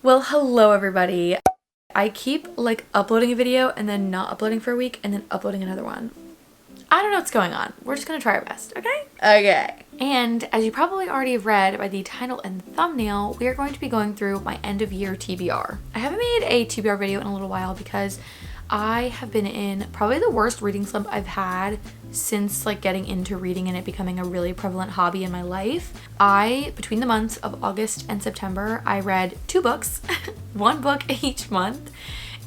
Well, hello everybody. I keep like uploading a video and then not uploading for a week and then uploading another one. I don't know what's going on. We're just gonna try our best, okay? Okay. And as you probably already have read by the title and thumbnail, we are going to be going through my end of year TBR. I haven't made a TBR video in a little while because I have been in probably the worst reading slump I've had since like getting into reading and it becoming a really prevalent hobby in my life. Between the months of August and September, I read 2 books, 1 book each month.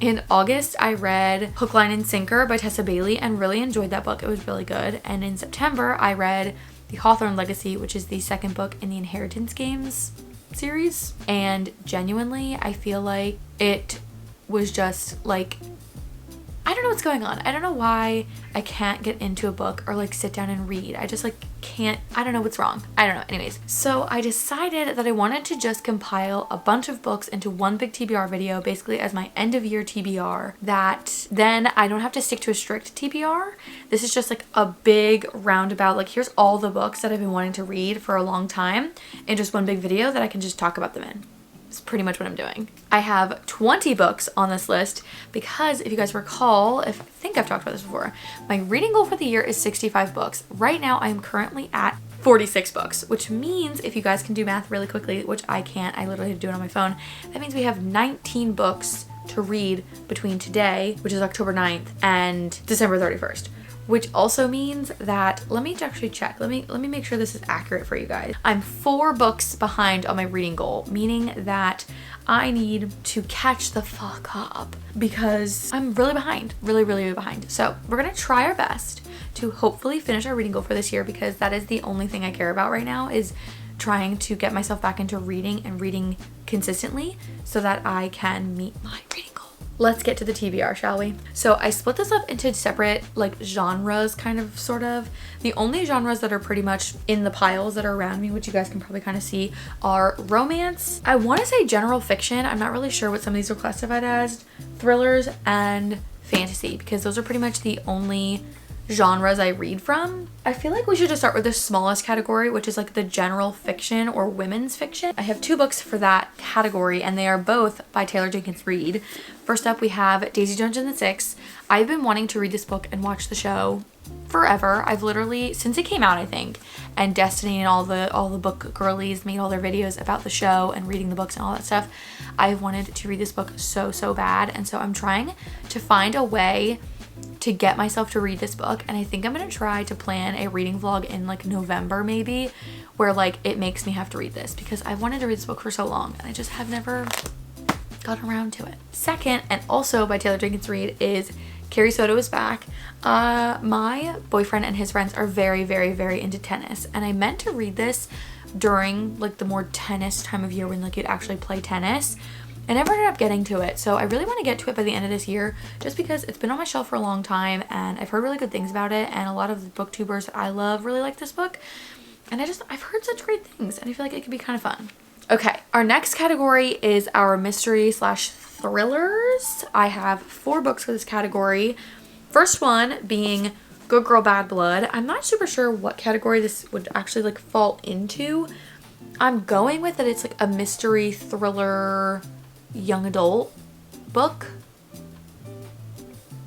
In August, I read Hook, Line, and Sinker by Tessa Bailey and really enjoyed that book. It was really good. And in September, I read The Hawthorne Legacy, which is the second book in the Inheritance Games series. And genuinely, I feel like it was just like, I don't know what's going on. I don't know why I can't get into a book or like sit down and read. I just like can't, I don't know what's wrong. I don't know. Anyways, so I decided that I wanted to just compile a bunch of books into one big TBR video, basically as my end of year TBR, that then I don't have to stick to a strict TBR. This is just like a big roundabout, like here's all the books that I've been wanting to read for a long time in just one big video that I can just talk about them in. It's pretty much what I'm doing. I have 20 books on this list because if you guys recall, I think I've talked about this before, my reading goal for the year is 65 books. Right now I am currently at 46 books, which means if you guys can do math really quickly, which I can't, I literally have to do it on my phone, that means we have 19 books to read between today, which is October 9th, and December 31st. Which also means that, let me actually check. Let me make sure this is accurate for you guys. I'm 4 books behind on my reading goal, meaning that I need to catch the fuck up because I'm really behind, really behind. So we're gonna try our best to hopefully finish our reading goal for this year because that is the only thing I care about right now, is trying to get myself back into reading and reading consistently so that I can meet my reading goal. Let's get to the TBR, shall we? So I split this up into separate like genres, kind of, sort of. The only genres that are pretty much in the piles that are around me, which you guys can probably kind of see, are romance. I want to say general fiction. I'm not really sure what some of these are classified as. Thrillers and fantasy, because those are pretty much the only genres I read from. I feel like we should just start with the smallest category, which is like the general fiction or women's fiction. I have 2 books for that category and they are both by Taylor Jenkins Reid. First up we have Daisy Jones and the Six. I've been wanting to read this book and watch the show forever. I've literally, since it came out I think, and Destiny and all the book girlies made all their videos about the show and reading the books and all that stuff, I've wanted to read this book so bad, and so I'm trying to find a way to get myself to read this book, and I think I'm gonna try to plan a reading vlog in like November maybe, where like it makes me have to read this because I've wanted to read this book for so long and I just have never gotten around to it. Second, and also by Taylor Jenkins Reid, is Carrie Soto is Back. My boyfriend and his friends are very into tennis, and I meant to read this during like the more tennis time of year when like you'd actually play tennis. I never ended up getting to it, so I really want to get to it by the end of this year just because it's been on my shelf for a long time and I've heard really good things about it, and a lot of the booktubers that I love really like this book, and I've heard such great things and I feel like it could be kind of fun. Okay, our next category is our mystery / thrillers. I have 4 books for this category. First one being Good Girl Bad Blood. I'm not super sure what category this would actually like fall into. I'm going with that it's like a mystery thriller young adult book,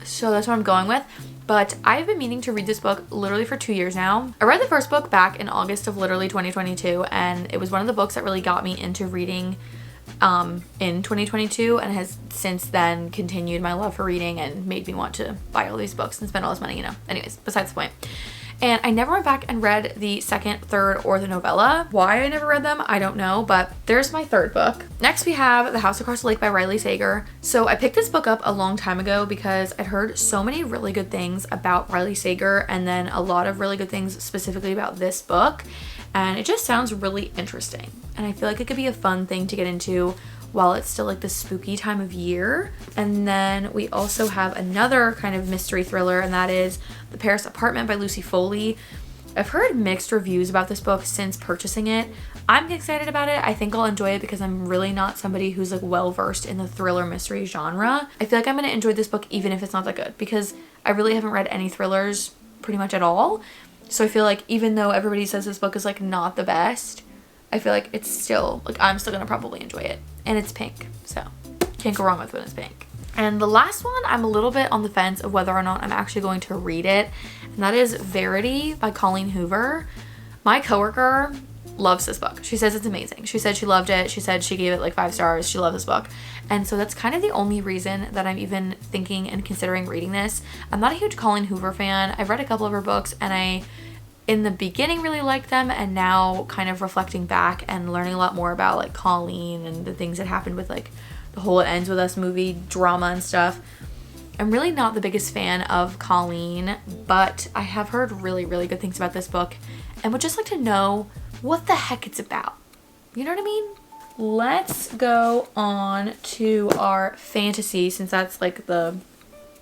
so that's what I'm going with. But I've been meaning to read this book literally for 2 years now. I read the first book back in August of literally 2022, and it was one of the books that really got me into reading in 2022, and has since then continued my love for reading and made me want to buy all these books and spend all this money, you know. Anyways, besides the point. And I never went back and read the second, third, or the novella. Why I never read them, I don't know, but there's my 3rd book. Next we have The House Across the Lake by Riley Sager. So I picked this book up a long time ago because I'd heard so many really good things about Riley Sager, and then a lot of really good things specifically about this book, and it just sounds really interesting. And I feel like it could be a fun thing to get into while it's still like the spooky time of year. And then we also have another kind of mystery thriller, and that is The Paris Apartment by Lucy Foley. I've heard mixed reviews about this book since purchasing it. I'm excited about it. I think I'll enjoy it because I'm really not somebody who's like well versed in the thriller mystery genre. I feel like I'm gonna enjoy this book even if it's not that good, because I really haven't read any thrillers pretty much at all. So I feel like even though everybody says this book is like not the best, I feel like it's still, like, I'm still gonna probably enjoy it. And it's pink, so can't go wrong with when it's pink. And the last one, I'm a little bit on the fence of whether or not I'm actually going to read it. And that is Verity by Colleen Hoover. My coworker loves this book. She says it's amazing. She said she loved it. She said she gave it like 5 stars. She loved this book. And so that's kind of the only reason that I'm even thinking and considering reading this. I'm not a huge Colleen Hoover fan. I've read a couple of her books and I, in the beginning, really liked them. And now kind of reflecting back and learning a lot more about like Colleen and the things that happened with like the whole It Ends With Us movie drama and stuff. I'm really not the biggest fan of Colleen, but I have heard really, really good things about this book and would just like to know what the heck it's about. You know what I mean? Let's go on to our fantasy, since that's like the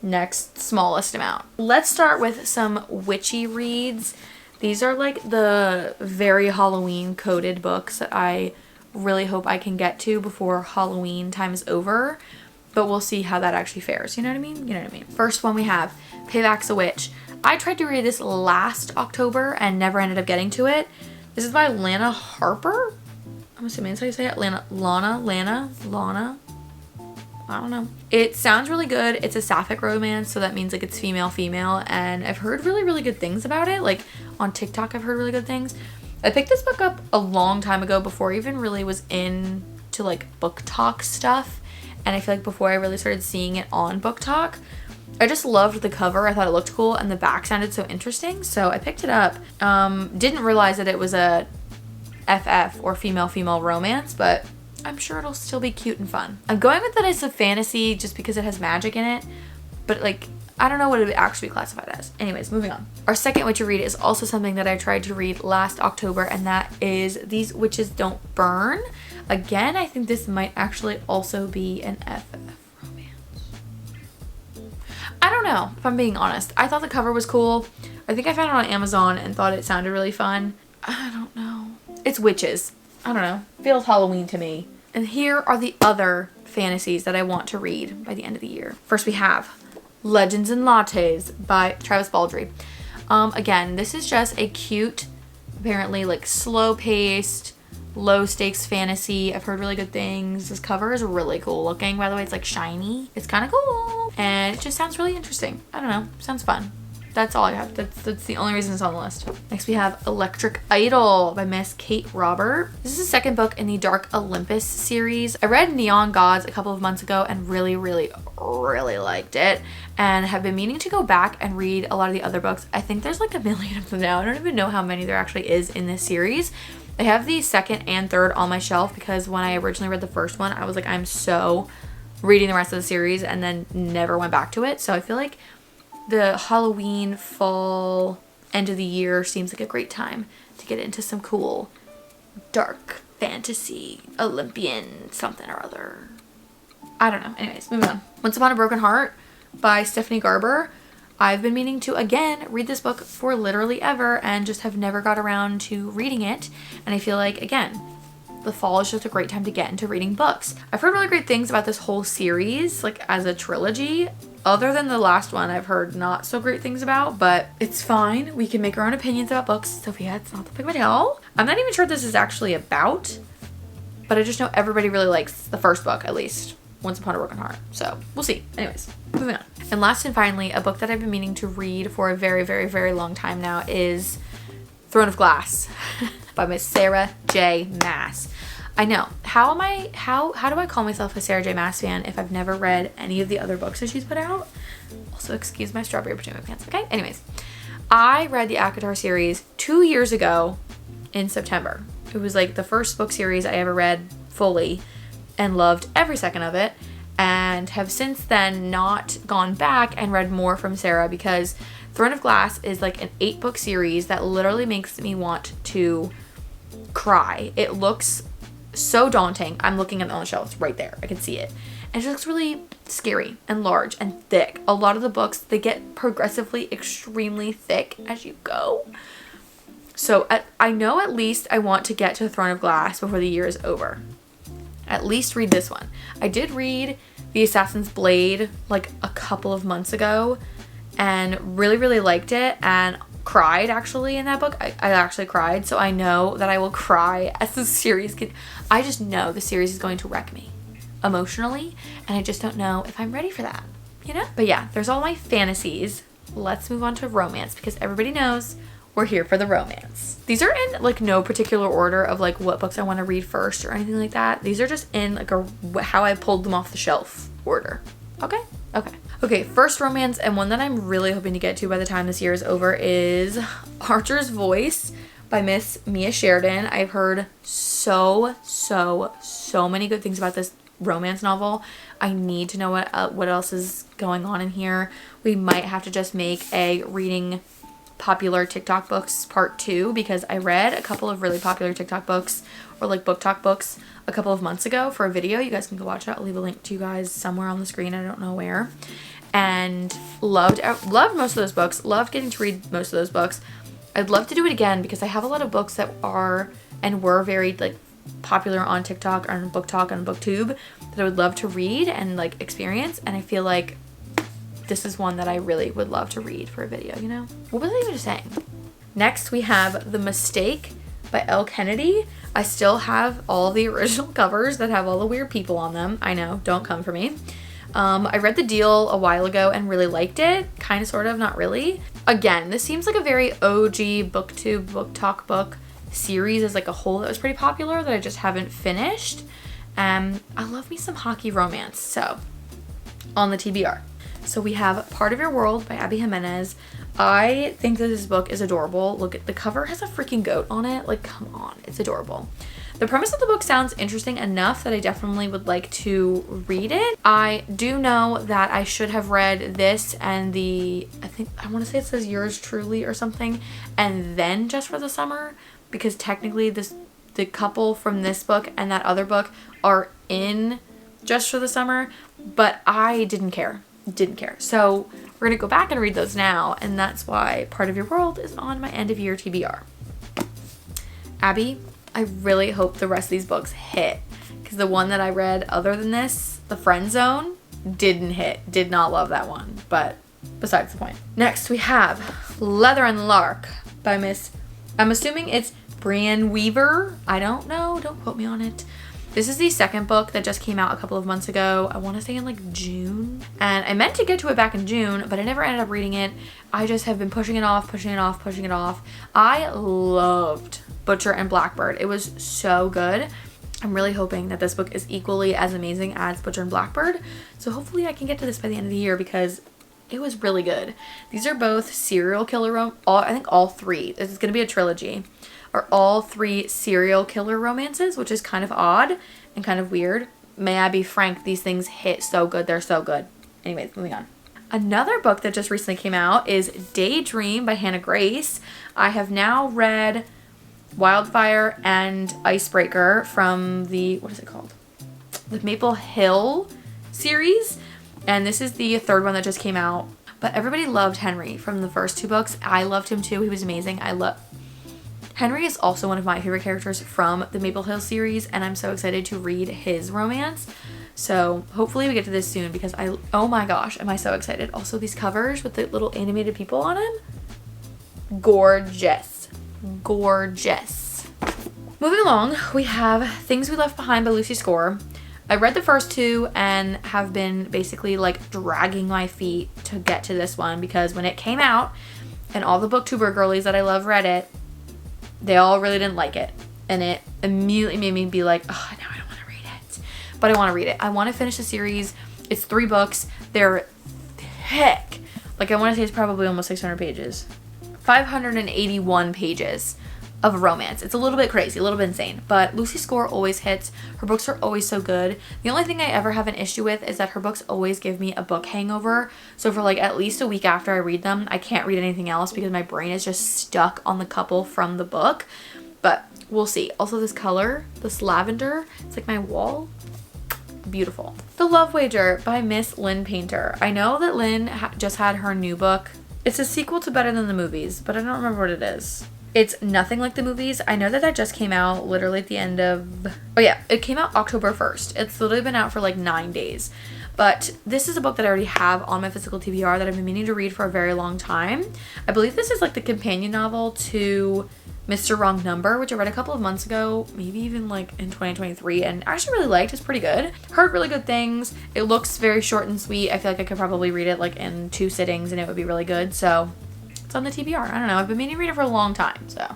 next smallest amount. Let's start with some witchy reads. These are like the very Halloween coded books that I really hope I can get to before Halloween time is over, but we'll see how that actually fares. You know what I mean? You know what I mean? First one we have Payback's a Witch. I tried to read this last October and never ended up getting to it. This is by Lana Harper. I'm assuming that's how you say it. Lana. I don't know. It sounds really good. It's a sapphic romance, so that means like it's female, and I've heard really, really good things about it. Like on TikTok, I've heard really good things. I picked this book up a long time ago before I even really was into like book talk stuff. And I feel like before I really started seeing it on book talk, I just loved the cover. I thought it looked cool and the back sounded so interesting. So I picked it up. Didn't realize that it was a FF or female romance, but I'm sure it'll still be cute and fun. I'm going with that it's a fantasy just because it has magic in it, but like, I don't know what it would actually be classified as. Anyways, moving on. Our second witchy read is also something that I tried to read last October, and that is These Witches Don't Burn. Again, I think this might actually also be an FF romance. I don't know, if I'm being honest. I thought the cover was cool. I think I found it on Amazon and thought it sounded really fun. I don't know. It's witches. I don't know. Feels Halloween to me. And here are the other fantasies that I want to read by the end of the year. First we have Legends and Lattes by Travis Baldree. Again, this is just a cute, apparently like slow-paced, low-stakes fantasy. I've heard really good things. This cover is really cool looking. By the way, it's like shiny. It's kind of cool. And it just sounds really interesting. I don't know. Sounds fun. That's all I have. That's the only reason it's on the list. Next we have Electric Idol by Miss Kate Robert. This is the second book in the Dark Olympus series. I read Neon Gods a couple of months ago and really liked it, and have been meaning to go back and read a lot of the other books. I think there's like a million of them now. I don't even know how many there actually is in this series. I have the second and third on my shelf because when I originally read the first one, I was like, I'm so reading the rest of the series, and then never went back to it. So I feel like the Halloween, fall, end of the year seems like a great time to get into some cool, dark fantasy, Olympian something or other. I don't know. Anyways, moving on. Once Upon a Broken Heart by Stephanie Garber. I've been meaning to, again, read this book for literally ever and just have never got around to reading it. And I feel like, again, the fall is just a great time to get into reading books. I've heard really great things about this whole series, like as a trilogy. Other than the last one, I've heard not so great things about, but it's fine. We can make our own opinions about books. Sophia, it's not the big of a deal. I'm not even sure what this is actually about, but I just know everybody really likes the first book, at least. Once Upon a Broken Heart. So we'll see. Anyways, moving on. And last and finally, a book that I've been meaning to read for a very long time now is Throne of Glass by Miss Sarah J. Maas. I know. How do I call myself a Sarah J. Maas fan if I've never read any of the other books that she's put out? Also, excuse my strawberry pajama pants, okay? Anyways, I read the ACOTAR series 2 years ago in September. It was like the first book series I ever read fully and loved every second of it, and have since then not gone back and read more from Sarah because Throne of Glass is like an 8-book series that literally makes me want to cry. It looks so daunting. I'm looking at it on the shelves right there. I can see it. And it looks really scary and large and thick. A lot of the books, they get progressively extremely thick as you go. So I know at least I want to get to Throne of Glass before the year is over. At least read this one. I did read The Assassin's Blade like a couple of months ago and really liked it, and cried actually in that book. I actually cried, so I know that I will cry as the series I just know the series is going to wreck me emotionally, and I just don't know if I'm ready for that, you know? But yeah, there's all my fantasies. Let's move on to romance, because everybody knows we're here for the romance. These are in like no particular order of like what books I want to read first or anything like that. These are just in like how I pulled them off the shelf order. Okay, first romance, and one that I'm really hoping to get to by the time this year is over, is Archer's Voice by Miss Mia Sheridan. I've heard so many good things about this romance novel. I need to know what else is going on in here. We might have to just make a reading popular TikTok books part 2, because I read a couple of really popular TikTok books, or like book talk books, a couple of months ago for a video. You guys can go watch it. I'll leave a link to you guys somewhere on the screen. I don't know where. And loved most of those books. Loved getting to read most of those books. I'd love to do it again, because I have a lot of books that are and were very like popular on TikTok or on Book Talk and BookTube that I would love to read and like experience. And I feel like this is one that I really would love to read for a video, you know? What was I even saying? Next, we have The Mistake by Elle Kennedy. I still have all the original covers that have all the weird people on them. I know, don't come for me. I read The Deal a while ago and really liked it. Kind of, sort of, not really. Again, this seems like a very OG BookTube, Book Talk book series as like a whole that was pretty popular that I just haven't finished. I love me some hockey romance, so on the TBR. So we have Part of Your World by Abby Jimenez. I think that this book is adorable. Look at the cover, has a freaking goat on it. Like, come on, it's adorable. The premise of the book sounds interesting enough that I definitely would like to read it. I do know that I should have read this and I want to say it says Yours Truly or something, and then Just for the Summer, because technically the couple from this book and that other book are in Just for the Summer, but I didn't care. So we're gonna go back and read those now, and that's why Part of Your World is on my end of year TBR. Abby, I really hope the rest of these books hit, because the one that I read other than this, The Friend Zone, didn't hit. Did not love that one, but besides the point. Next we have Leather and Lark by I'm assuming it's Brienne Weaver. I don't know, don't quote me on it. This is the second book that just came out a couple of months ago. I want to say in like June. And I meant to get to it back in June, but I never ended up reading it. I just have been pushing it off. I loved Butcher and Blackbird. It was so good. I'm really hoping that this book is equally as amazing as Butcher and Blackbird. So hopefully I can get to this by the end of the year, because it was really good. These are both serial killer I think all three. This is going to be a trilogy. Are all three serial killer romances, which is kind of odd and kind of weird. May I be frank, these things hit so good. They're so good. Anyways, moving on. Another book that just recently came out is Daydream by Hannah Grace. I have now read Wildfire and Icebreaker from the, what is it called? The Maple Hill series. And this is the third one that just came out. But everybody loved Henry from the first two books. I loved him too. He was amazing. Henry is also one of my favorite characters from the Maple Hill series, and I'm so excited to read his romance. So hopefully we get to this soon, because oh my gosh, am I so excited. Also, these covers with the little animated people on them. Gorgeous. Gorgeous. Moving along, we have Things We Left Behind by Lucy Score. I read the first two and have been basically like dragging my feet to get to this one, because when it came out and all the booktuber girlies that I love read it, they all really didn't like it, and it immediately made me be like, oh, now I don't want to read it. But I want to read it. I want to finish the series. It's 3 books. They're thick. Like, I want to say it's probably almost 600 pages. 581 pages of romance. It's a little bit crazy, a little bit insane, but Lucy Score always hits. Her books are always so good. The only thing I ever have an issue with is that her books always give me a book hangover. So for like at least a week after I read them, I can't read anything else because my brain is just stuck on the couple from the book. But we'll see. Also, this color, this lavender, it's like my wall. Beautiful. The Love Wager by Miss Lynn Painter. I know that Lynn just had her new book. It's a sequel to Better Than the Movies, but I don't remember what it is. It's nothing like the movies. I know that that just came out literally at the end of, oh yeah, it came out October 1st. It's literally been out for like 9 days. But this is a book that I already have on my physical TBR that I've been meaning to read for a very long time. I believe this is like the companion novel to Mr. Wrong Number, which I read a couple of months ago, maybe even like in 2023, and I actually really liked. It's pretty good. Heard really good things. It looks very short and sweet. I feel like I could probably read it like in 2 sittings and it would be really good. So it's on the TBR. I don't know. I've been meaning to read it for a long time, so.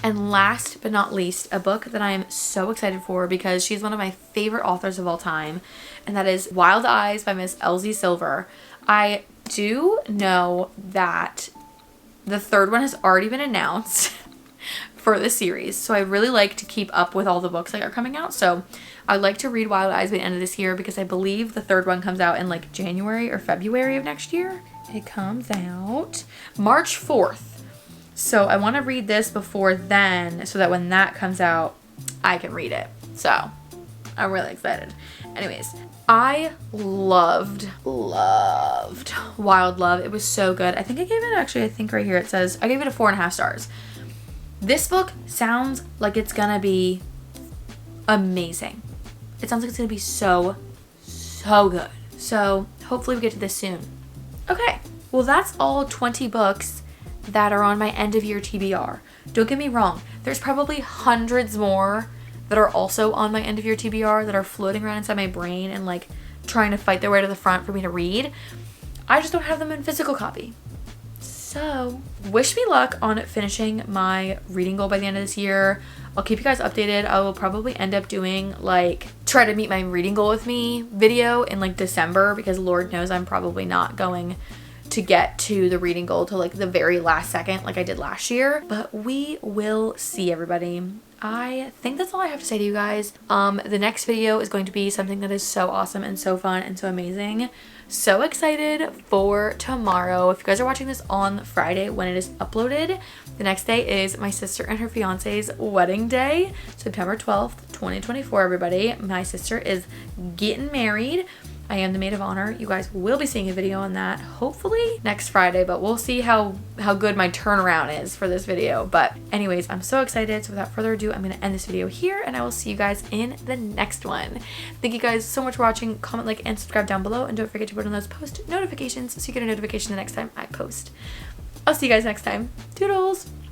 And last but not least, a book that I am so excited for because she's one of my favorite authors of all time, and that is Wild Eyes by Miss Elsie Silver. I do know that the 3rd one has already been announced for the series, so I really like to keep up with all the books that are coming out. So I'd like to read Wild Eyes by the end of this year because I believe the 3rd one comes out in like January or February of next year. It comes out March 4th. So I want to read this before then so that when that comes out, I can read it. So I'm really excited. Anyways, I loved Wild Love. It was so good. I think I gave it, actually, I think right here it says, I gave it a 4.5 stars. This book sounds like it's gonna be amazing. It sounds like it's gonna be so good. So hopefully we get to this soon. Okay, well that's all 20 books that are on my end of year TBR. Don't get me wrong, there's probably hundreds more that are also on my end of year TBR that are floating around inside my brain and like trying to fight their way to the front for me to read. I just don't have them in physical copy. So wish me luck on finishing my reading goal by the end of this year. I'll keep you guys updated. I will probably end up doing like try to meet my reading goal with me video in like December, because Lord knows I'm probably not going to get to the reading goal till like the very last second like I did last year, but we will see, everybody. I think that's all I have to say to you guys. The next video is going to be something that is so awesome and so fun and so amazing. So excited for tomorrow. If you guys are watching this on Friday when it is uploaded, the next day is my sister and her fiance's wedding day, September 12th, 2024, everybody. My sister is getting married. I am the maid of honor. You guys will be seeing a video on that hopefully next Friday, but we'll see how good my turnaround is for this video. But anyways, I'm so excited. So without further ado, I'm going to end this video here and I will see you guys in the next one. Thank you guys so much for watching. Comment, like, and subscribe down below, and don't forget to put on those post notifications so you get a notification the next time I post. I'll see you guys next time. Toodles!